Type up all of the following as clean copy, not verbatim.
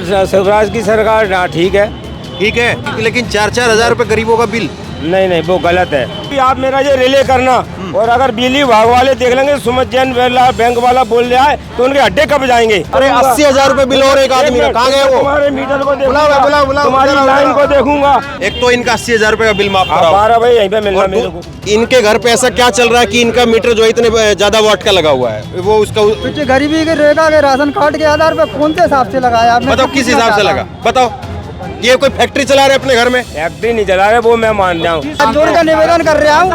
शिवराज की सरकार ठीक है। ठीक है, लेकिन 4-4 हजार रुपए गरीबों का बिल। नहीं वो गलत है। आप मेरा ये रिले करना, और अगर बिजली विभाग वाले देख लेंगे सुमित जैन बैंक वाला बोल रहा है तो उनके अड्डे कब जाएंगे। अरे 80,000 रुपए बिल और एक आदमी का, कहाँ गए वो? तुम्हारे मीटर को बुलाओ, तुम्हारी लाइन को देखूंगा। एक तो इनका 80,000 रुपए का बिल माफ कराओ। 12 भाई यहीं पे मिलना मेरे को। इनके घर पे ऐसा क्या चल रहा है कि इनका मीटर जो है इतने ज्यादा वाट का लगा हुआ है? वो उसका गरीबी के रेखा के राशन कार्ड के आधार पे कौन से हिसाब से लगाया आपने? बताओ किस हिसाब से लगा, बताओ। ये कोई फैक्ट्री चला रहे अपने घर में? फैक्ट्री नहीं चला रहे, वो मैं मान रहा हूँ। जोड़ का निवेदन कर रहा हूँ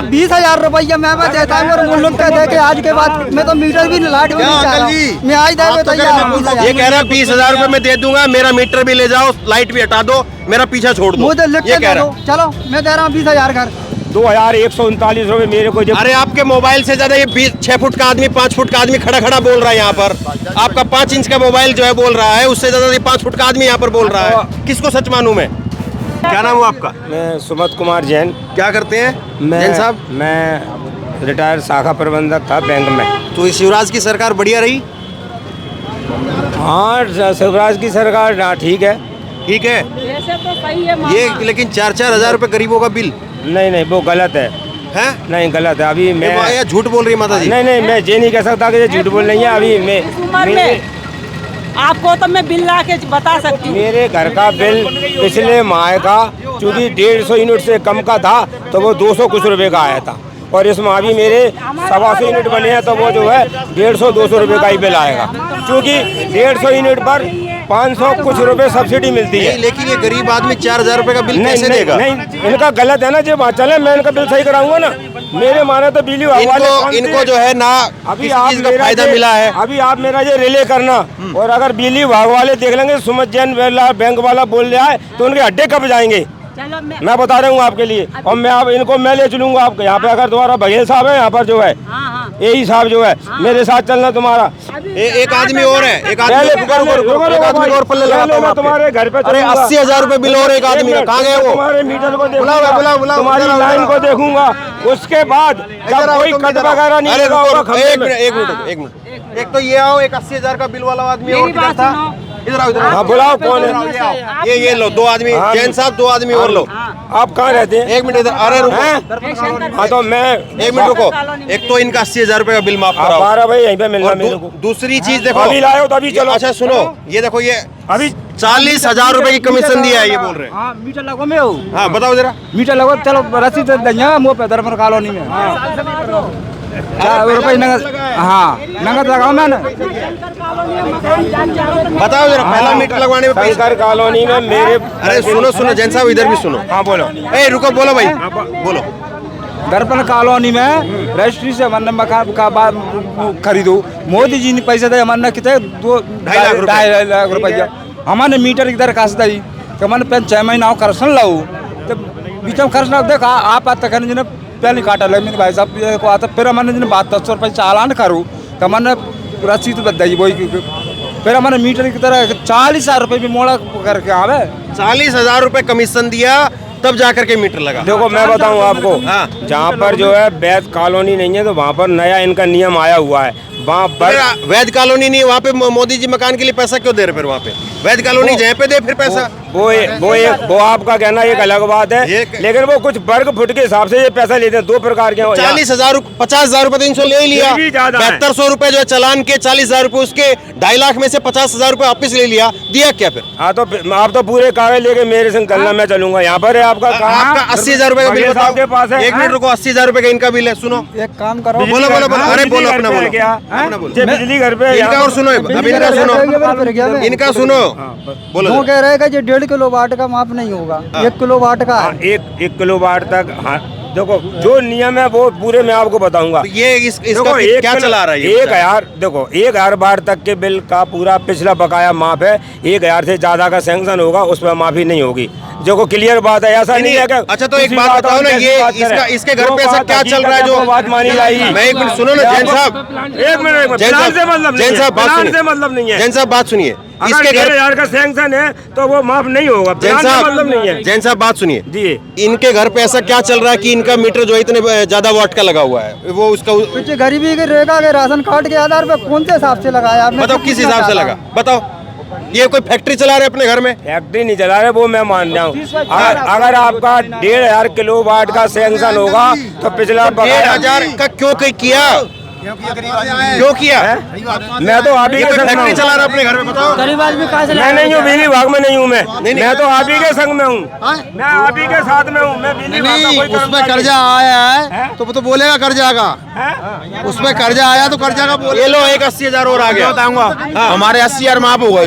20,000 रुपया मैं देता हूँ, और वो लोग कहते हैं कि आज के बाद मैं तो मीटर भी लाइट भी नहीं चाह रहा हूँ। मैं आज दे ये कह रहा है 20,000 रुपए मैं दे दूंगा, मेरा मीटर भी ले जाओ, लाइट भी हटा दो, मेरा पीछा छोड़ दो। मुझे लिख के दे दो, चलो मैं दे रहा हूँ 20,000 घर। 2139 रुपए मेरे को। अरे आपके मोबाइल से ज्यादा ये 6 फुट का आदमी 5 फुट का आदमी खड़ा बोल रहा है यहाँ पर। आपका 5 इंच का मोबाइल जो है बोल रहा है, उससे ज्यादा ये 5 फुट का आदमी यहाँ पर बोल रहा है। किसको सच मानूं मैं? क्या नाम हुआ आपका? मैं सुमित कुमार जैन। क्या करते हैं जैन साहब? मैं रिटायर्ड शाखा प्रबंधक था बैंक में। तो शिवराज की सरकार बढ़िया रही? हाँ, शिवराज की सरकार ठीक है। ठीक है, ऐसे तो सही है ये लेकिन 4-4 हजार रुपए गरीबों का बिल। नहीं वो गलत है। हैं? नहीं गलत है। अभी मैं झूठ बोल रही है माता जी। नहीं मैं ये नहीं कह सकता कि ये झूठ बोल रही है। अभी मैं आपको तो मैं बिल ला के बता सकती हूँ। मेरे घर का बिल पिछले माह का चूँकि 150 यूनिट से कम का था तो वो 200 कुछ रुपए का आया था, और इस माह भी मेरे 125 यूनिट बने हैं तो वो जो है 150-200 रुपए का ही बिल आएगा, क्योंकि 150 यूनिट पर 500 कुछ रुपए सब्सिडी मिलती है। लेकिन ये गरीब आदमी 4,000 रुपए का बिल कैसे देगा? नहीं इनका गलत है ना। जो बात चले मैं इनका बिल सही कराऊंगा ना। मेरे माने तो बिजली इनको जो है ना अभी आप फायदा मिला है। अभी आप मेरा ये रिले करना, और अगर बिजली विभाग वाले देख लेंगे सुमित जैन बैंक वाला बोल रहा है तो उनके अड्डे कब जाएंगे। चलो मैं बता रहा हूँ आपके लिए, और मैं अब इनको मैं ले चलूंगा आपके यहाँ पे। अगर तुम्हारा बघेल साहब है यहाँ पर जो है, यही साहब जो है, मेरे साथ चलना तुम्हारा। एक आदमी और है, एक आदमी और पल्ले लगाता हूं तुम्हारे घर पे। अरे 80,000 रुपए बिल और एक आदमी का, कहाँ गए वो? तुम्हारे मीटर को बुलाओ, तुम्हारी लाइन को देखूंगा, उसके बाद जब कोई कट वगैरह नहीं लगा होगा। एक मिनट, एक तो ये आओ, एक 80,000 का बिल वाला आदमी और किधर था? इधर आओ, इधर। हाँ बुलाओ, कौन है? ये लो 2 आदमी, जैन साहब 2 आदमी और लो। आप कहाँ रहते हैं? 1 मिनट इधर। अरे रुको, हाँ तो मैं 1 मिनट रुको। एक तो इनका 80,000 रुपए का बिल माफ कराओ। 12 भाई यहीं पे मिलना मेरे को। दूसरी चीज देखो, अभी लाओ तो अभी चलो। अच्छा सुनो, ये देखो, ये अभी 40,000 रुपए की कमीशन दिया है, ये बोल रहे हैं। हाँ मीटर लगो में हो। हाँ बताओ जरा। मीटर लगो, चलो रसीद देंगे मुँह पे धर्मपुर कॉलोनी में। रुपये नगद, हाँ नगद लगाओ मैंने। बताओ जरा, पहला मीटर लगवाने में पैसा। कॉलोनी में मेरे। अरे सुनो जैन साहब, इधर भी सुनो। हाँ बोलो। ए रुको, बोलो भाई, बोलो। दर्पण कॉलोनी में रजिस्ट्री से हमारे मकान का खरीदो। मोदी जी ने पैसे दे हमारे कितने 2.5 लाख रुपया। हमारे मीटर की दरखास्त दी तो मैंने 6 महीना करसन लाऊ, तो बीच में खर्च देखा आप आता करने जिन्हें पहले काटा लगे मेरे भाई साहब को आता। फिर हमारे जिन्हें 7200 रुपये चालान करूँ तो मैंने रसीद बताई वही। फिर हमारे मीटर की तरह 40,000 रुपये भी मोड़ा करके आवे। 40,000 रुपये कमीशन दिया तब जाकर के मीटर लगा। देखो मैं बताऊं आपको, हाँ। जहाँ पर जो है वैध कॉलोनी नहीं है तो वहाँ पर नया इनका नियम आया हुआ है। वहाँ पर वैध कॉलोनी नहीं है, वहाँ पे मोदी जी मकान के लिए पैसा क्यों दे रहे? फिर वहाँ पे वैध कॉलोनी जहाँ पे दे फिर पैसा। वो आपका कहना एक अलग बात है, लेकिन वो कुछ वर्ग फुट के हिसाब से ये पैसा लेते हैं। 2 प्रकार के 40,000 50,000 रुपए तो इनसे ले ही लिया। 7200 रुपए जो है चलान के, 40,000 रुपए उसके, 2.5 लाख में से 50,000 रुपए वापिस ले लिया। दिया क्या फिर? हाँ तो आप तो पूरे कागज लेके मेरे संग चलना, मैं चलूंगा। यहाँ पर है आपका 80,000 रुपए का बिल बताओ के पास है। 1 मिनट रुको, 80,000 रुपए का इनका बिल है। सुनो, एक काम करो, बोलो। अरे बोलो, अपना बोलो। बिजली घर पे इनका और सुनो, अब इनका सुनो, इनका सुनो, बोलो। वो कह रहे हैं कि जो 1.5 किलो वाट का माप नहीं होगा, 1 किलो वाट का है। 1 किलो वाट तक। हाँ देखो जो नियम है वो पूरे मैं आपको बताऊंगा। तो ये इसका क्या चला रहा है? 1,000 देखो 1,000 वाट तक के बिल का पूरा पिछला बकाया माफ है। 1,000 से ज्यादा का सैंक्शन होगा उस पर माफी नहीं होगी। जो को क्लियर बात है, ऐसा नहीं है। अच्छा तो एक बात बताओ ना, ये इसके घर पे ऐसा क्या चल रहा है जो बात मानी जाएगी? मैं 1 मिनट सुनो ना जैन साहब, एक मिनट। जैन साहब बात सुनिए, मतलब नहीं है। जैन साहब बात सुनिए। इसके 1,000 का सैंक्शन है तो वो माफ नहीं होगा। जैन साहब मतलब नहीं है। जैन साहब बात सुनिए जी। इनके घर पे ऐसा क्या चल रहा है कि इनका मीटर जो है इतने ज्यादा वाट का लगा हुआ है? वो उसका गरीबी के रेखा के राशन कार्ड के आधार पे कौन से हिसाब से लगाया आपने? बताओ किस हिसाब से लगा, बताओ। ये कोई फैक्ट्री चला रहे अपने घर में? फैक्ट्री नहीं चला रहे, वो मैं मान रहा हूँ। अगर आपका 1500 किलोवाट का सैंक्शन होगा तो पिछला 1500 का क्यों किया? क्यों किया? मैं तो आप ही के संग में फैक्ट्री हूँ। चला रहा अपने घर में, बताओ। गरीब आदमी कहाँ से मैं नहीं हूँ, बिजली विभाग में नहीं हूँ मैं तो आप ही के संग में हूँ, हाँ? मैं आप ही के साथ में हूँ। मैं बिजली विभाग का नहीं, कोई उसमें कर्मचारी कर्जा आया है तो वो तो बोलेगा कर्जा का, उसमें कर्जा आया तो कर्जा का बोले। ये लो, एक 80,000 और आ गया। हाँ, हमारे 80,000 माफ हो गए।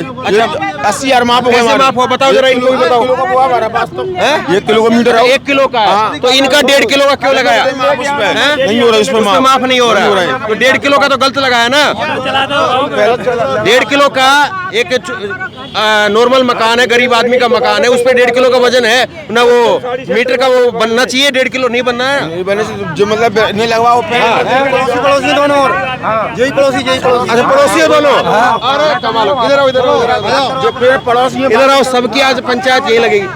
80,000 माफ हो गए। कैसे माफ हुआ बताओ जरा, इनको भी बताओ। 1 किलो का मीटर 1 किलो का है, तो इनका 1.5 किलो का क्यों लगाया? नहीं हो रहा, इसमें उसमें माफ नहीं हो रहा है, तो 1.5 किलो का तो गलत लगाया ना। 1.5 किलो का एक नॉर्मल मकान है, गरीब आदमी का मकान है, उस पे 1.5 किलो का वजन है ना। वो मीटर का वो बनना चाहिए, 1.5 किलो नहीं बनना है। जो मतलब नहीं लगवा वो पड़ोसी दोनों और यही पड़ोसी अच्छा, पड़ोसी है दोनों। अरे कमाल, इधर आओ, इधर आओ, जो पेड़ पड़ोसी इधर आओ। सबकी आज पंचायत यही लगेगी।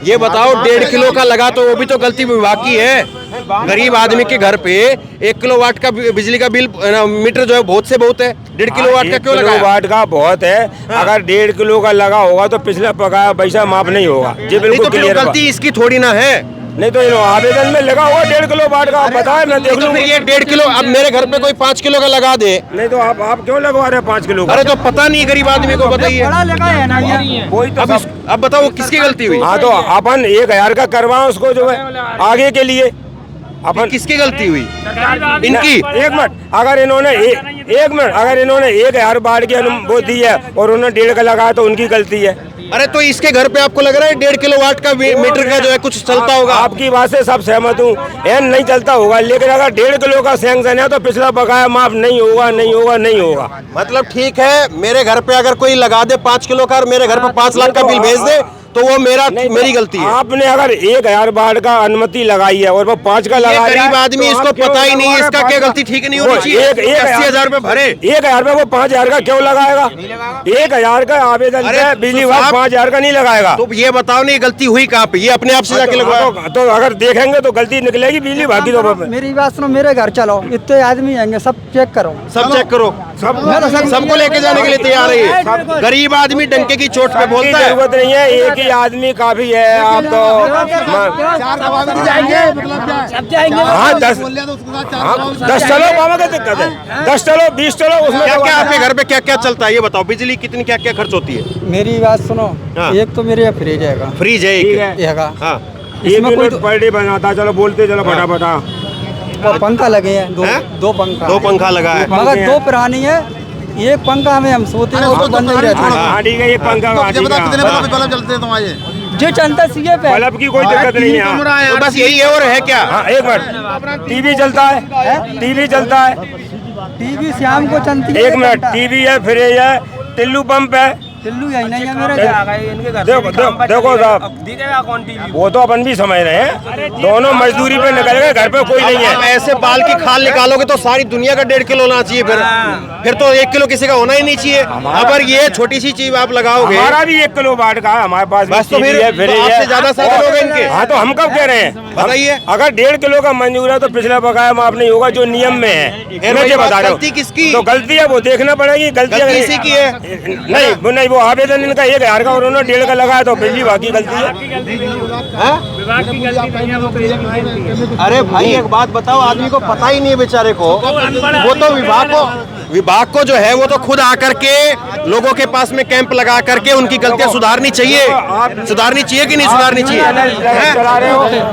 ये बताओ, 1.5 किलो का लगा तो वो भी तो गलती विभाग की है। गरीब आदमी के घर पे 1 किलोवाट का बिजली का बिल मीटर जो है बहुत से बहुत है, 1.5 किलोवाट का क्यों लगाया? किलोवाट का बहुत है। अगर 1.5 किलो का लगा होगा तो पिछला पकाया पैसा माफ नहीं होगा। जी नहीं बिल्कुल तो फिर क्लियर। गलती इसकी थोड़ी ना है। नहीं तो आवेदन में लगा हुआ 1.5 किलो वाट का, आप बताए मैं देख तो लूँ। फिर ये 1.5 किलो, अब मेरे घर पे कोई 5 किलो का लगा दे, नहीं तो आप क्यों लगवा रहे हैं 5 किलो का? अरे तो पता नहीं गरीब आदमी को, बताइए। वही तो सब- अब बताओ वो किसकी गलती हुई? हाँ तो अपन 1000 का करवाएं उसको जो है आगे के लिए। अपन किसकी गलती हुई? इनकी। एक मिनट, अगर इन्होंने 1000 बाढ़ की वो दी है और उन्होंने 1.5 का लगाया तो उनकी गलती है। अरे तो इसके घर पे आपको लग रहा है 1.5 किलोवाट का मीटर का जो है कुछ चलता होगा? आपकी बात से सब सहमत हूँ, नहीं चलता होगा, लेकिन अगर 1.5 किलो का सैंक्शन है तो पिछला बकाया माफ नहीं होगा, नहीं होगा, नहीं होगा। मतलब ठीक है, मेरे घर पे अगर कोई लगा दे 5 किलो का और मेरे घर पे 5 लाख का बिल भेज दे तो वो मेरी गलती है। आपने अगर 1000 बाढ़ का अनुमति लगाई है और वो 5 का लगा गरीब आदमी, इसको पता ही नहीं है इसका क्या गलती ठीक नहीं होनी चाहिए। 80,000 रुपए भरे, 1000 में वो 5000 का क्यों लगाएगा? 1000 का आवेदन अरे है, तो बिजली विभाग साहब, 5000 का नहीं लगाएगा। तो ये बताओ नहीं गलती हुई कहाँ पे? ये अपने आप से जाके लगवाया। तो अगर देखेंगे तो गलती निकलेगी बिजली विभाग की। तो मेरी बात सुनो, मेरे घर चलो, इतने आदमी आएंगे, सब चेक करो। सब चेक करो, सबको लेके जाने के लिए तैयार है। गरीब आदमी डंके की चोट पे बोलता है। जरूरत नहीं है, एक ही आदमी काफी है। आप तो हाँ 10 चलो, मामा क्या दिक्कत है? 10 चलो, 20 चलो, उसमें क्या क्या आपके घर पे क्या क्या चलता है ये बताओ? बिजली कितनी क्या क्या खर्च होती है? मेरी बात सुनो, हाँ। एक तो मेरे यहाँ फ्रिज है, फ्रिज है ठीक एक। है। ये है, हाँ, एक इसमें कोई मिनट पर डे बनाता। चलो बोलते चलो फटाफट। और पंखा लगे हैं, हैं? दो पंखा, 2 पंखा लगा है। मगर 2 पुरानी है, एक पंखा में हम सोते हैं, उसको बंद नहीं रहता। हाँ ठीक है, एक पंखा कितने बल्ब बल्ब चलते हैं तुम्हारे? जो चलता सीए पे की कोई दिक्कत नहीं है। तो बस यही है और है क्या? हाँ एक मिनट, टीवी चलता है, टीवी चलता है। टीवी शाम को चलती है। एक मिनट, टीवी है, फ्रिज है, टिल्लू पंप है। टिल्लू यही नहीं है मेरे घर। देखो साहब, वो तो अपन भी समझ रहे हैं, दोनों मजदूरी पे निकल गए, घर पे कोई नहीं अब है। ऐसे बाल की खाल निकालोगे तो सारी दुनिया का 1.5 किलो होना चाहिए। फिर तो 1 किलो किसी का होना ही नहीं चाहिए। अगर ये छोटी सी चीज आप लगाओगे, हमारा भी 1 किलो वाट का है, हमारे पास भी बस तो टीवी फिर है, फ्रिज तो है। आपसे ज्यादा साधन होंगे इनके। हाँ तो हम कब कह रहे हैं? बताइए। अगर 1.5 किलो का मंजूर है तो पिछला बकाया माफ नहीं होगा, जो नियम में है। फिर मैं वही जो बात, बता रहा हूँ, गलती किसकी? तो गलती है वो देखना पड़ेगी। गलती अगर- इसी की है। नहीं वो आवेदन इनका 1000 का और उन्होंने 1.5 का लगाया तो बिजली विभाग की गलती है। अरे भाई एक बात बताओ, आदमी को पता ही नहीं है बेचारे को। वो तो विभाग को जो है वो तो खुद आकर के लोगों के पास में कैंप लगा करके उनकी गलतियां सुधारनी चाहिए। सुधारनी चाहिए कि नहीं सुधारनी चाहिए? हैं?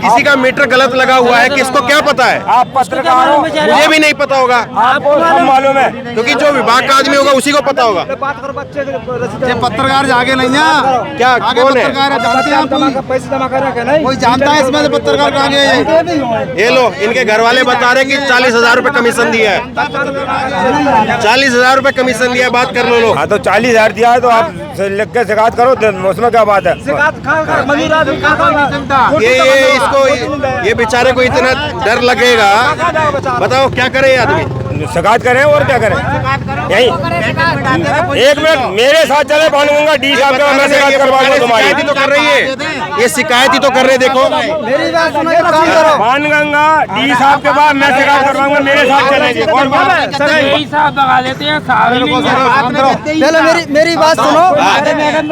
किसी का मीटर गलत लगा हुआ है, किसको क्या पता है? आप पत्रकार हो, मुझे भी नहीं पता होगा, आपको सब मालूम है। क्योंकि जो विभाग का आदमी होगा उसी को पता होगा। ये पत्रकार जागे नहीं है क्या आगे कौन है? पत्रकार है, जानते हैं आप कोई? पैसे जमा कर रखे नहीं, कोई जानता है इसमें से पत्रकार का आगे है? ये लो, इनके घर वाले बता रहे कि 40,000 रुपए कमीशन दिया है। 40,000 रुपए कमीशन दिया है, बात कर लो लोग। हाँ तो 40,000 दिया है तो आप लिख के शिकायत करो, उसमें क्या बात है? ये इसको ये बेचारे को इतना डर लगेगा, बताओ क्या करे ये आदमी? शिकायत करें और क्या करें यही। एक मिनट मेरे साथ चले बाणगंगा डी साहब के, मैं शिकायत करवाऊंगा तुम्हारी। शिकायत ही तो कर रही है, ये शिकायत ही तो कर रहे, देखो मेरी बात सुनो, एक काम करो, बाणगंगा डी साहब के बाद मैं शिकायत करवाऊंगा, मेरे साथ चलेंगे। और साहब लगा लेते हैं पहले मेरी बात सुनो,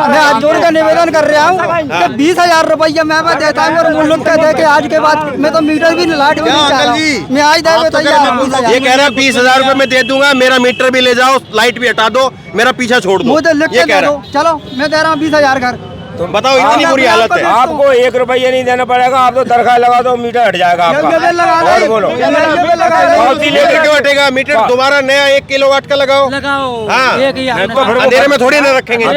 मैं हाथ जोड़ कर निवेदन कर रहा हूँ कि 20,000 रुपया मैं देता हूँ और मुल्क का दे के आज के बाद मैं तो मीटर भी लाइट भी नहीं चाह रहा हूँ, मैं आज दे तैयार। ये कह रहा है 20,000 रुपए मैं दे दूंगा, मेरा मीटर भी ले जाओ, लाइट भी हटा दो, मेरा पीछा छोड़ दो, मुझे लिख ये के कह दे रहा दो, चलो मैं दे रहा हूँ 20,000 घर। तो बताओ इतनी बुरी हालत है। आपको 1 रुपया नहीं देना पड़ेगा, आप तो दरखास्त लगा दो, मीटर हट जाएगा आपका। और बोलो मीटर क्यों हटेगा? मीटर दोबारा नया 1 किलोवाट का लगाओ। हाँ, अंधेरे में थोड़ी ना रखेंगे। हाँ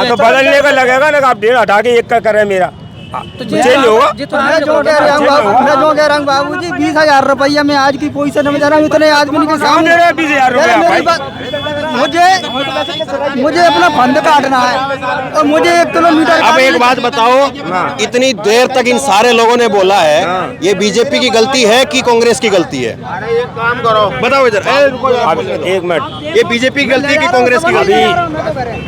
तो बदलने का लगेगा ना, आप 1.5 हटा के 1 का करें मेरा चेंज होगा। मैं जो कह रहा हूँ बाबू जी 20,000 रुपया मैं आज की पोजीशन में जा रहा हूँ, इतने आदमी के सामने 20,000 रुपया। मुझे अपना फंड काटना है और मुझे 1 किलोमीटर। अब एक बात बताओ, इतनी देर तक इन सारे लोगों ने बोला है, ये बीजेपी की गलती है कि कांग्रेस की गलती है? एक काम करो, बताओ इधर। 1 मिनट, ये बीजेपी की गलती है कि कांग्रेस की गलती है?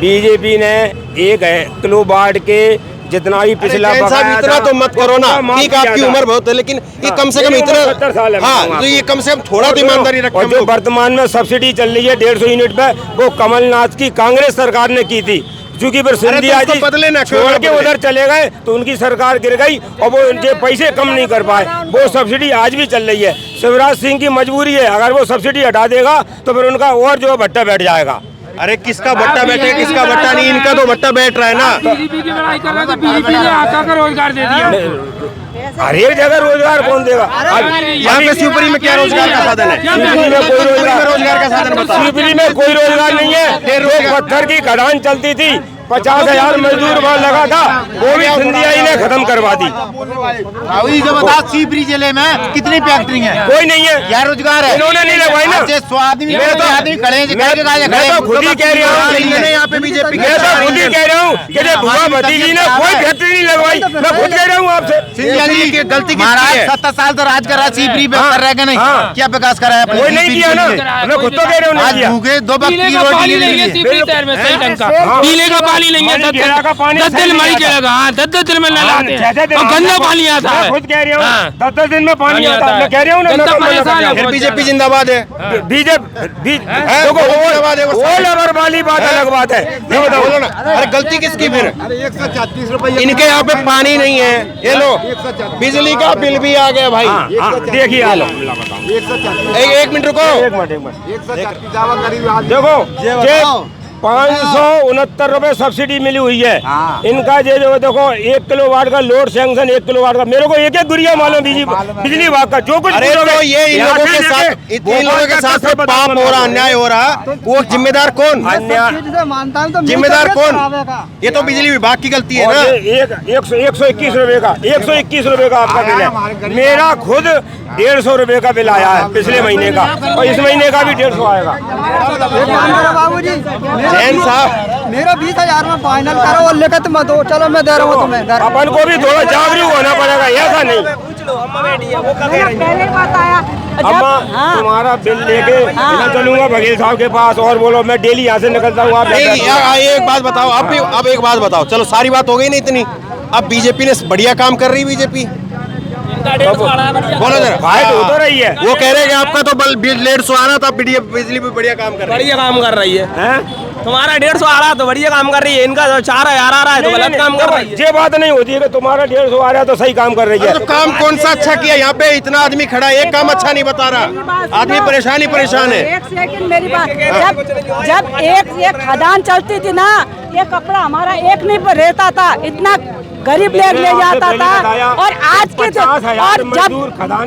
बीजेपी ने 1 किलोवाट के जितना ही पिछला साहब इतना तो मत करो ना, ठीक आपकी उम्र बहुत है, लेकिन ये कम से कम इतना 70 साल है। हाँ, तो ये कम से कम थोड़ा तो ईमानदारी रखें। और जो वर्तमान में सब्सिडी चल रही है 150 यूनिट पे, वो कमलनाथ की कांग्रेस सरकार ने की थी, क्योंकि फिर सिंधिया जी बदले ना, छोड़ के उधर चले गए तो उनकी सरकार गिर गई और वो उनके पैसे कम नहीं कर पाए। वो सब्सिडी आज भी चल रही है। शिवराज सिंह की मजबूरी है, अगर वो सब्सिडी हटा देगा तो फिर उनका और जो भट्टा बैठ जाएगा। अरे किसका भट्टा बैठे, किसका भट्टा नहीं, इनका तो भट्टा बैठ रहा है ना। बीजेपी की लड़ाई कर रहे थे, बीजेपी ने आका का रोजगार दे दिया। हर एक जगह रोजगार कौन देगा? यहाँ पे शिवपुरी में क्या रोजगार का साधन है? शिवपुरी में कोई रोजगार का साधन बताओ। शिवपुरी में कोई रोजगार नहीं है। जो पत्थर की खदान चलती थी, 50,000 मजदूर वहाँ लगा था, वो भी सिंधिया ही ने खत्म करवा दी। शिवपुरी जिले में कितनी फैक्ट्री है? कोई नहीं है, यह रोजगार है, इन्होंने नहीं लगवाई ना। आदमी खड़े हैं, मैं तो खुद ही कह रहा हूँ, यहाँ पे बीजेपी मैं तो खुद ही कह रहा हूँ कि भुआ भतीजी ने कोई फैक्ट्री नहीं लगवाई। मैं खुद कह रहा हूँ आपसे। सिंधिया जी की गलती महाराज 70 साल तो राज कर रहा, शिवपुरी पे कर रहे नहीं, क्या विकास करा है? कोई नहीं किया ना, मैं खुद तो कह रहा हूँ नहीं आज किया। भूखे 2 वक्त पीने की का रोटी पानी नहीं नहीं है मिली। शिवपुरी शहर में, सही ढंग का पीने का पानी नहीं है। 10 दिन मरी चलेगा, हाँ 10 दिन में नहलाते हैं और गंदा पानी आता है। खुद कह रहा हूँ 10 दिन में पानी आता है। मैं कह रहा हूँ ना, फिर बीजेपी जिंदाबाद है। बीजेपी वो लवर वाली बात अलग बात है। ये बताओ, बोलो ना, अरे गलती किसकी फिर? 136 रुपये इनके यहाँ पे पानी नहीं है, ये लो बिजली का बिल भी आ गया भाई। देखिए आलो, 136 एक मिनट रुको, 136 देखो 569 रुपए सब्सिडी मिली हुई है। इनका जो देखो 1 किलोवाट का लोड सैंक्शन, 1 किलोवाट का, मेरे को एक गुरिया मालूम बिजली विभाग का जो कुछ। अरे तो ये इन लोगों के साथ पाप हो रहा, अन्याय हो रहा, वो जिम्मेदार कौन? मानता हूँ तो जिम्मेदार कौन? ये तो बिजली विभाग की गलती है ना। 121 रुपए का 121 रुपए का आपका बिल है। मेरा खुद 150 रुपए का बिल आया है पिछले महीने का, और इस महीने का भी 150 आएगा। बाबू जी जैन साहब, मेरा 20,000 में फाइनल करो और लिखित मत दो, चलो मैं दे रहा हूँ तुम्हें। अपन को भी थोड़ा जागरूक होना पड़ेगा, ऐसा नहीं। पहले बात आया अम्मा तुम्हारा बिल लेके मैं चलूंगा वकील साहब के पास, और बोलो मैं डेली यहाँ से निकलता हूँ। आप एक बात बताओ, अब एक बात बताओ, चलो सारी बात हो गई ना इतनी। अब बीजेपी ने बढ़िया काम कर रही, बीजेपी बोलो जरा। फाइट हो तो रही है। वो कह रहे हैं कि आपका तो बल 150 आ रहा था, बिजली भी बढ़िया काम कर रही है। बढ़िया काम कर रही है। तुम्हारा 150 आ रहा तो बढ़िया काम कर रही है, इनका 4,000 आ रहा है तो गलत काम कर रही है। ये बात नहीं होती है कि तुम्हारा 150 आ रहा है तो सही काम कर रही है। तो काम कौन सा अच्छा किया? यहाँ पे इतना आदमी खड़ा है, एक काम अच्छा नहीं बता रहा, आदमी परेशान है। एक सेकंड मेरी बात, जब एक खदान चलती थी ना, ये कपड़ा हमारा एक नहीं रहता था, इतना गरीब लोग ले जाता था। और आज के और जब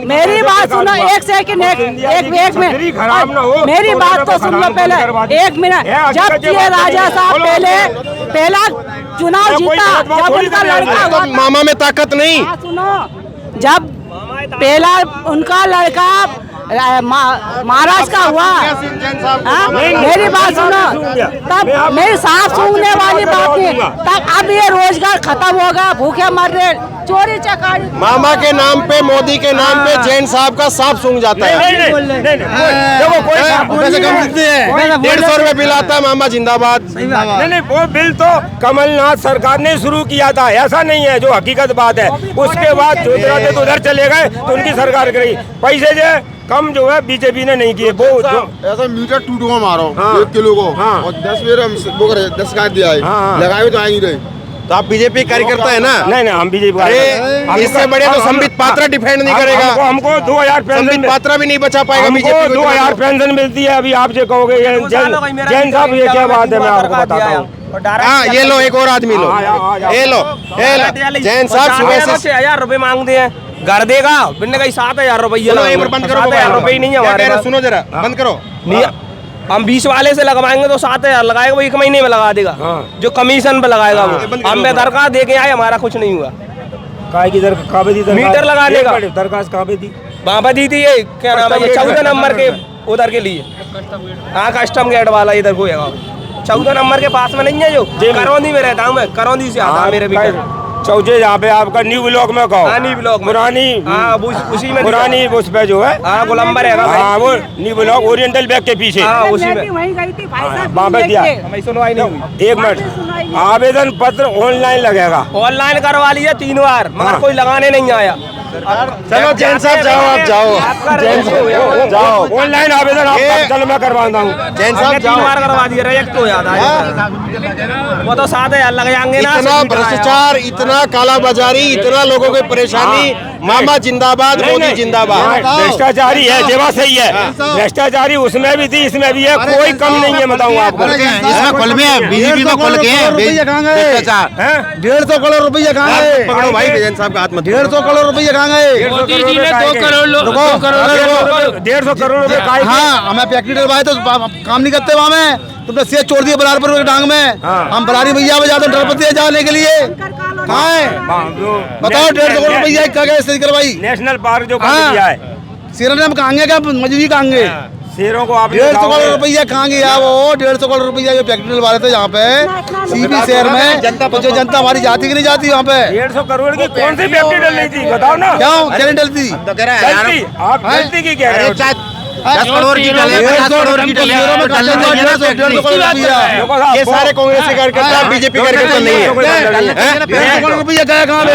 मेरी बात सुनो, एक सेकंड, एक मिनट मेरी बात तो सुन लो पहले, 1 मिनट। जब ये राजा साहब पहला चुनाव जीता, जब उनका लड़का हुआ, मामा में ताकत नहीं। सुनो, जब पहला उनका लड़का महाराष्ट्र का हुआ। हाँ? मेरी बात सुनो, तब मेरी सांस सूंघने वाली बात नहीं, तब अब ये रोजगार खत्म होगा, भूखे मर रहे, चोरी चकारी। मामा के नाम पे, मोदी के नाम पे जैन साहब का सांप सूंघ जाता है। देखो कोई 150 रुपए बिल आता है, मामा जिंदाबाद। नहीं, वो बिल तो कमलनाथ सरकार ने शुरू किया था, ऐसा नहीं है, जो हकीकत बात है। उसके बाद ज्योतिरादित्य तो उधर चले गए तो उनकी सरकार करी, पैसे जो कम जो है बीजेपी ने नहीं किए। वो ऐसा मीटर टूटूगा मारो 1 किलो को, हाँ। और 10 मेरे 10 का दिया है, हाँ। लगाए तो आएंगे नहीं। तो आप बीजेपी कार्यकर्ता है ना? नहीं, हम बीजेपी। अरे इससे बड़े तो संबित पात्रा डिफेंड नहीं करेगा। हमको 2000 संबित पेंशन, पात्रा भी नहीं बचा पाएगा हमको बीजेपी को। 2000 पेंशन मिलती है। अभी आप जो कहोगे जैन साहब, ये क्या बात है, मैं आपको बताता हूँ। हाँ, ये लो, एक और आदमी लो, ये लो, जैन साहब सुबह से 6000 रुपए मांगते हैं, घर देगा बिन्ने कहीं 7000 रुपये। एक बार बंद करो, 7000 रुपये नहीं है हमारे पास। सुनो जरा, बंद करो। हम 20 वाले से लगवाएंगे तो 7000 लगाएगा, वो 1 महीने में लगा देगा, जो कमीशन पे लगाएगा वो। हम दरखास्त दे के आए, हमारा कुछ नहीं हुआ। काय की काबे दी मीटर लगा देगा, दरखास्त काबे दी, वहाँ पर दी थी। ये क्या नाम है, ये 14 नंबर के उधर के लिए, हाँ कस्टम गेट वाला इधर को है, 14 नंबर के पास में नहीं है, जो करौंदी में रहता हूँ मैं, करौंदी से आता है मेरे मीटर। चौजे जहाँ पे आपका न्यू ब्लॉक में कहो, हाँ, न्यू ब्लॉक में। पुरानी, हाँ, उसी में पुरानी उस पे जो है, हाँ, गोलंबर है, हाँ, वो न्यू ब्लॉक ओरिएंटल बैंक के पीछे, हाँ, उसी मैं में। भी वहीं गई थी भाई साहब, वहाँ पे दिया। हमें सुनवाई नहीं हुई। 1 मिनट, आवेदन पत्र ऑनलाइन लगेगा। ऑनलाइन करवा लिया 3 बार, मगर कोई लगाने नहीं आया। चलो जैन साहब जाओ, आप जाओ, जैन साहब जाओ, ऑनलाइन आवेदन आप चलो मैं करवाता हूँ। जैन साहब 3 जाओ। बार करवा दिया, रिजेक्ट हो जाता है। वो तो 7000 लग जाएंगे ना। इतना भ्रष्टाचार, इतना कालाबाजारी, इतना लोगों की परेशानी। मामा जिंदाबाद, मोदी जिंदाबाद। भ्रष्टाचारी है, जेवा सही है, भ्रष्टाचारी उसमें भी थी, इसमें भी है, कोई कम नहीं है, बताऊँ आपको। इसमें खुल में है, बीजेपी में खुल के है, 150 करोड़ रुपया कहाँ है? पकड़ो भाई, जैन साहब का हाथ मत। 150 करोड़ रुपया कहाँ है? 150 करोड़ रुपए का। हाँ, हमें फैक्ट्री डलवाए तो काम नहीं करते वहाँ में, तुमने सेठ छोड़ दिया बलारपुर डांग में। हम बलारी भैया में जाते डरपति जाने के लिए, कहाँ है बताओ? 150 करोड़ रुपया क्या क्या करवाई? नेशनल पार्क जो हाँ। दिया है, शेरों ने कहाँ क्या मजदूरी कहाँ गए? शेरों को आप 150 करोड़ रुपया कहाँ गया? वो 150 करोड़ रुपया जो फैक्ट्री डलवा रहे थे यहाँ पे सीपी शहर में, जो जनता हमारी जाती कि नहीं जाती वहाँ पे? 150 करोड़ की कौन सी फैक्ट्री डल रही थी, बताओ ना। क्यों क्या नहीं डलती? गलती, आप गलती की कह रहे हो। 10 करोड़ की डले, 50 करोड़ की डले, 150 करोड़ रुपया। ये सारे कांग्रेस के कार्यकर्ता, बीजेपी कार्यकर्ता नहीं है। 150 करोड़ रुपया गया कहाँ पे?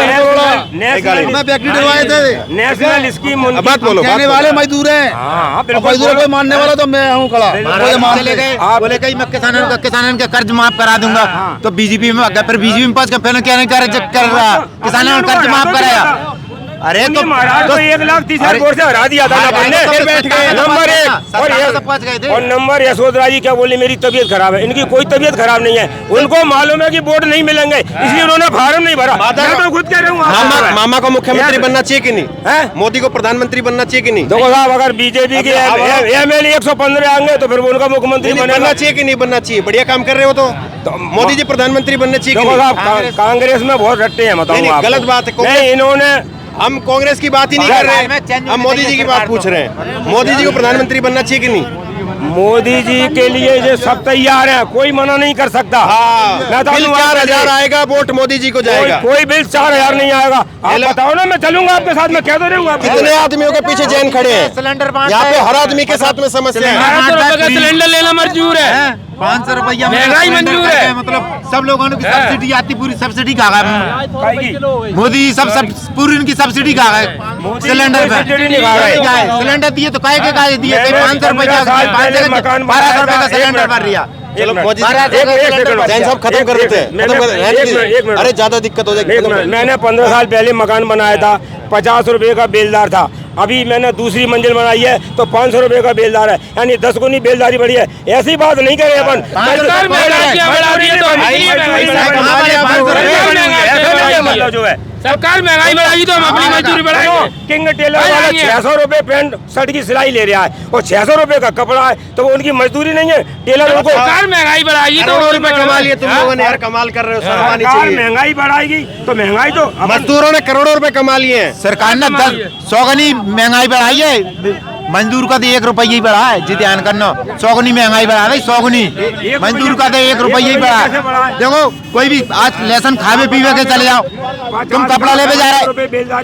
मैं फैक्ट्री डलवाए थे। नेशनल स्कीम बात बोलो, कहने वाले मजदूर हैं, हाँ, मजदूर कोई मानने वाला तो मैं हूँ खड़ा। कोई मान ले गए, बोले कहीं मैं किसानों का कर्ज माफ करा दूंगा, तो बीजेपी में फिर बीजेपी में पास फिर क्या नहीं कर रहा, किसानों का कर्ज माफ कराया। अरे तो महाराज को 1,30,000 वोट से हरा दिया था ना, फिर बैठ गए। नंबर 1 और नंबर यशोधरा जी क्या बोली, मेरी तबीयत खराब है। इनकी कोई तबीयत खराब नहीं है, उनको मालूम है कि वोट नहीं मिलेंगे, इसलिए उन्होंने फार्म नहीं भरा। मैं तो खुद कह रहा हूँ, मामा को मुख्यमंत्री बनना चाहिए कि नहीं? मोदी को प्रधानमंत्री बनना चाहिए कि नहीं? देखो साहब, अगर बीजेपी के MLA 115 आएंगे तो फिर वो उनका मुख्यमंत्री बनना चाहिए कि नहीं बनना चाहिए? बढ़िया काम कर रहे हो तो मोदी जी प्रधानमंत्री बनना चाहिए कि देखो नहीं? साहब, कांग्रेस में बहुत रट्टे हैं, बताऊँ आपको। गलत बात है। नहीं, इन्होंने, हम कांग्रेस की बात ही नहीं कर रहे, हम मोदी जी की बात पूछ रहे हैं। मोदी जी को प्रधानमंत्री बनना चाहिए कि नहीं? मोदी जी के लिए ये सब तैयार हैं, कोई मना नहीं कर सकता। हाँ, बिल 4000 आएगा, वोट मोदी जी को जाएगा। कोई बिल 4000 नहीं आएगा। आप बताओ ना, मैं चलूंगा आपके साथ, मैं कह तो रहूंगा। कितने आदमियों के पीछे जैन खड़े हैं? सिलेंडर यहाँ पे हर आदमी के साथ में समस्या है। 500 रुपए का सिलेंडर लेना मंजूर है, 500 रुपया महंगाई मंजूर है। मतलब सब लोगों की सब्सिडी आती, पूरी सब्सिडी कहाँ है? मोदी सब पूरी उनकी सब्सिडी कहाँ है? सिलेंडर पे सिलेंडर दिए तो काहे के दिए? 500 रुपए का 1200 रुपए का सिलेंडर भर रिया। चलो जैन साहब खत्म कर देते हैं, अरे ज्यादा दिक्कत हो जाएगी। मैंने 15 साल पहले मकान बनाया था, 50 रुपए का बेलदार था। अभी मैंने दूसरी मंजिल बनाई है तो 500 रुपए का बेलदार है, यानी 10 गुनी बेलदारी बढ़ी है। ऐसी बात नहीं करे अपन। जो है सरकार महंगाई बढ़ाई तो हम अपनी मजदूरी बढ़ाएंगे। किंग टेलर वाला 600 रुपए पैंट शर्ट की सिलाई ले रहा है और 600 रुपए का कपड़ा है, तो वो उनकी मजदूरी नहीं है। टेलर उनको सरकार महंगाई बढ़ाई तो करोड़ों रुपए कमा लिए तुम लोगों ने यार, कमाल कर रहे हो। शर्मानी सरकार चाहिए। महंगाई बढ़ाएगी तो महंगाई तो मजदूरों ने करोड़ों रुपए कमा लिए हैं। सरकार ने 100 गनी महंगाई बढ़ाई है। मजदूर का तो 1 रुपया ही बढ़ा है जी, ध्यान करना। 100 गुनी महंगाई बढ़ा रही, 100 गुनी मजदूर का तो 1 रुपया ही बढ़ा है। देखो कोई भी आज लहसुन खावे पीवे के चले जाओ, तुम कपड़ा लेवे जा रहे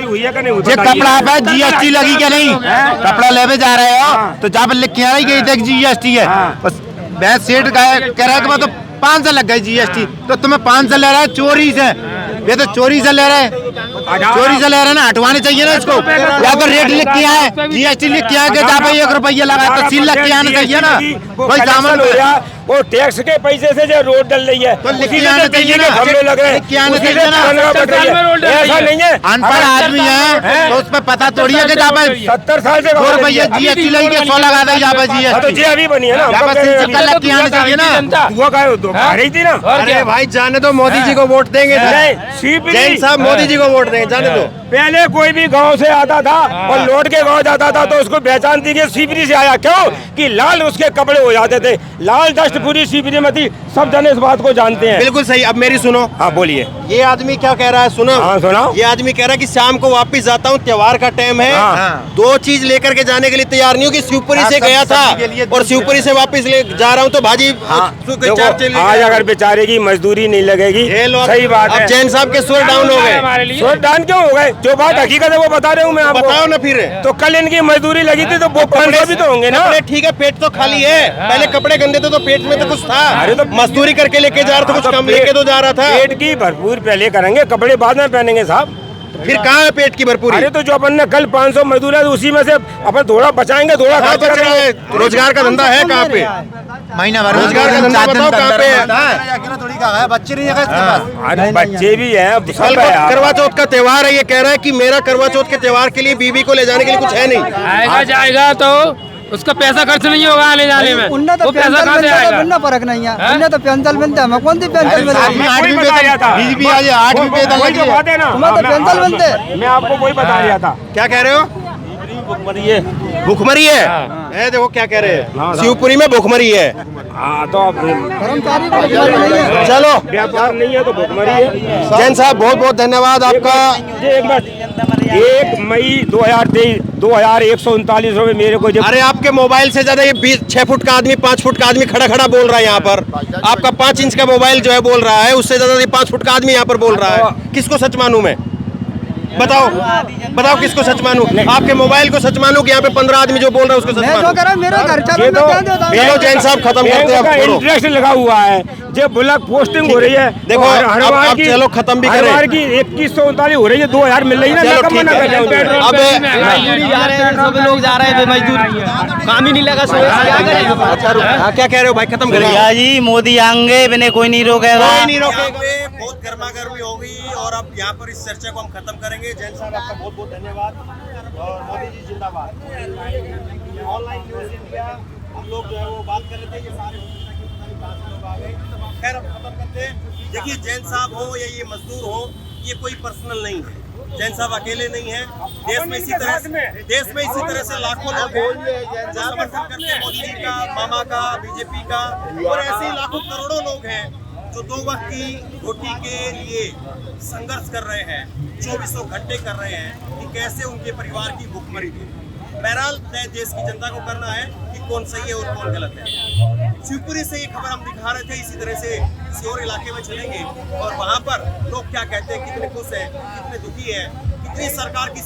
हो, जे कपड़ा आप GST लगी क्या नहीं, कपड़ा लेवे जा रहे हो तो जहाँ पर लिख के आ रही है GST है, बस बैठ सेठ कह रहा है कि तो 500 लग गई GST, तो तुम्हें 500 ले रहा है चोरी से, ये तो चोरी से ले रहे हैं, चोरी से ले रहे हैं ना, हटवाने चाहिए ना इसको। या तो रेट लिख के आए, GST लिख के आए कि जहाँ पे 1 रुपया लगा तो सील लग के आना चाहिए ना। कोई सामान हो रहा वो टैक्स के पैसे से जो रोड डल रही है तो लिख के आना चाहिए ना, हमले लग रहे हैं, ऐसा नहीं है। अनपढ़ आदमी है तो उस पर पता थोड़ी है कि जहाँ पे 70 साल से 2 रुपया GST लगी के 100 लगा दे, जहाँ पे GST जी अभी बनी है ना, जहाँ पे सिंचन लग के आना चाहिए ना। वो का आ रही थी ना। अरे भाई जाने दो, मोदी जी को वोट देंगे। जैन साहब मोदी जी को वोट देंगे, जाने दो। पहले कोई भी गांव से आता था और लौट के गांव जाता था तो उसको पहचान थी कि शिवपुरी से आया, क्यों कि लाल उसके कपड़े हो जाते थे, लाल डस्ट पूरी शिवपुरी में थी, सब जने इस बात को जानते हैं। बिल्कुल सही। अब मेरी सुनो। हाँ बोलिए। ये आदमी क्या कह रहा है, सुनो। हाँ सुनाओ। ये आदमी कह रहा है कि शाम को वापस जाता हूँ, त्योहार का टाइम है, हाँ। 2 चीज लेकर के जाने के लिए तैयार नहीं हूँ कि शिवपुरी से गया था और शिवपुरी से वापस ले जा रहा हूँ तो भाजी आज अगर बेचारे की मजदूरी नहीं लगेगी, सही बात है। जैन साहब के स्वर डाउन हो गए। स्वर डाउन क्यों हो गए? जो बात हकीकत है वो बता रहे हूँ मैं आपको। बताओ ना फिर। तो कल इनकी मजदूरी लगी थी तो वो 500 भी तो होंगे ना। ठीक है, पेट तो खाली है, पहले कपड़े गंदे थे तो पेट में तो कुछ था। अरे तो मजदूरी करके लेके जा रहा था, कुछ कम लेके तो जा रहा था। पेट की भरपूर पहले करेंगे, कपड़े बाद में पहनेंगे साहब। फिर कहाँ है पेट की भरपूरी? अरे तो जो अपन ने कल 500 मजदूर है उसी में से अपन थोड़ा बचाएंगे, थोड़ा कहाँ बच रहा है? रोजगार का धंधा है कहाँ पे? महीना भर रोजगार का धंधा बताओ कहाँ पे है? बच्चे नहीं है, अरे बच्चे भी हैं, कल सब है यार। करवा चौथ का त्योहार है, ये कह रहा है कि मेरा करवा चौथ के त्योहार के लिए बीवी को ले जाने के लिए कुछ है नहीं। आएगा जाएगा तो उसका पैसा खर्च नहीं होगा आने जाने में, उन्हें तो वो पैसा कहाँ से आएगा? उन्हें फर्क नहीं है, उन्हें तो पेंशन मिलता है, मैं कौन सी पेंशन मिलती है? कोई बता रहा था। कोई जो बात है ना, तुम्हें तो पेंशन मिलते है। मैं आपको कोई बता रहा था। क्या कह रहे हो? भूखमरी है। ए, देखो क्या कह रहे हैं, शिवपुरी में भूखमरी है। हाँ तो अब कर्मचारी को रोजगार नहीं है। चलो, व्यापार नहीं है तो भुखमरी है। जैन साहब बहुत बहुत धन्यवाद आपका। 1 मई 2023 2139 रुपए मेरे को जब। अरे आपके मोबाइल से ज्यादा ये 6 फुट का आदमी 5 फुट का आदमी खड़ा खड़ा बोल रहा है यहाँ पर। आपका 5 इंच का मोबाइल जो है बोल रहा है, उससे ज्यादा ये 5 फुट का आदमी यहाँ पर बोल रहा है। किसको सच मानूं मैं? बताओ बताओ किसको सच मानूं? आपके मोबाइल को सच मानूं कि यहाँ पे 15 आदमी जो बोल रहा है उसको सच मैं जो मानूं? कह रहा हूं, मेरा खर्चा ये तो मैं देता हूं। चलो जैन साहब खत्म करते हैं, अब छोड़ो। इंटरेस्ट लगा हुआ है, जब ब्लॉक पोस्टिंग हो रही है। देखो, अब चलो खत्म भी करें। हर बार की 2139 हो रही है, 2000 मिल रही है ना। चलो, मैं कब मना कर जाऊंगा? अब सब लोग जा रहे हैं मजदूर, काम ही नहीं लगा, क्या कह रहे हो भाई? खत्म करें। भैया जी मोदी आएंगे, बिना कोई नहीं रोकेगा। कोई नहीं रोकेगा। बहुत गर्मा गर्मी हो गई और अब यहाँ पर इस चर्चा को हम खत्म करेंगे। जैन साहब आपका बहुत बहुत धन्यवाद और मोदी जी जिंदाबाद। ऑनलाइन न्यूज़ इंडिया हम लोग जो है वो बात कर रहे थे, ये सारे लोग आ गए। खैर अब खत्म करते हैं। देखिए जैन साहब हो या ये मजदूर हो, ये कोई पर्सनल नहीं है। जैन साहब अकेले नहीं है, देश में इसी तरह से लाखों लोग हैं जो समर्थन करते हैं मोदी जी का, मामा का, बीजेपी का, और ऐसे ही लाखों करोड़ों लोग हैं जो 2 वक्त की रोटी के लिए संघर्ष कर रहे हैं, 2400 घंटे कर रहे हैं कि कैसे उनके परिवार की भूखमरी थी। बहरहाल तय देश की जनता को करना है कि कौन सही है और कौन गलत है। शिवपुरी से ये खबर हम दिखा रहे थे, इसी तरह से किसी और इलाके में चलेंगे और वहाँ पर लोग क्या कहते हैं, कितने खुश हैं, कितने दुखी हैं, कितनी सरकार की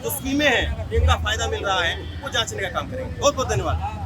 जो स्कीमें हैं इनका फायदा मिल रहा है, वो जांचने का काम करेंगे। बहुत बहुत धन्यवाद।